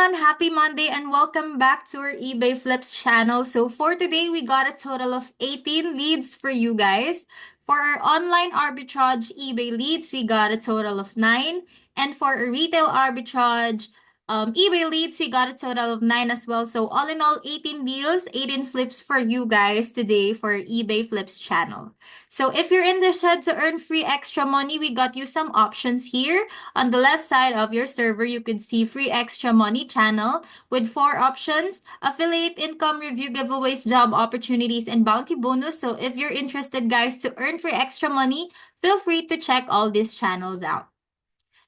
everyone, happy Monday and welcome back to our eBay Flips channel. So for today, we got a total of 18 leads for you guys. For our online arbitrage eBay leads, we got a total of 9. And for a retail arbitrage eBay leads, we got a total of 9 as well. So all in all, 18 deals, 18 flips for you guys today for our eBay Flips channel. So if you're interested to earn free extra money, we got you some options here. On the left side of your server, you could see free extra money channel with 4 options: affiliate income, review giveaways, job opportunities, and bounty bonus. So if you're interested, guys, to earn free extra money, feel free to check all these channels out.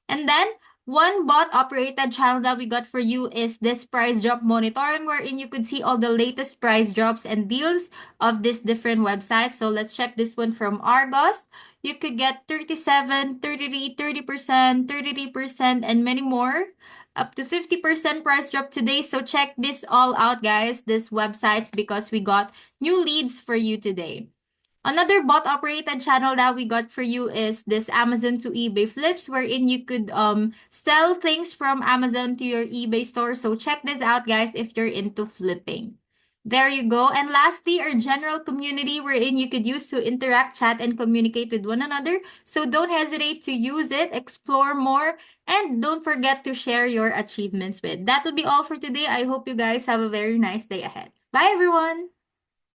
And then one bot operated channel that we got for you is this price drop monitoring, wherein you could see all the latest price drops and deals of these different websites. So let's check this one from Argos. You could get 37, 33, 30%, 33%, and many more. Up to 50% price drop today. So check this all out, guys, these websites, because we got new leads for you today. Another bot-operated channel that we got for you is this Amazon to eBay flips, wherein you could sell things from Amazon to your eBay store. So check this out, guys, if you're into flipping. There you go. And lastly, our general community, wherein you could use to interact, chat, and communicate with one another. So don't hesitate to use it, explore more, and don't forget to share your achievements with. That would be all for today. I hope you guys have a very nice day ahead. Bye, everyone!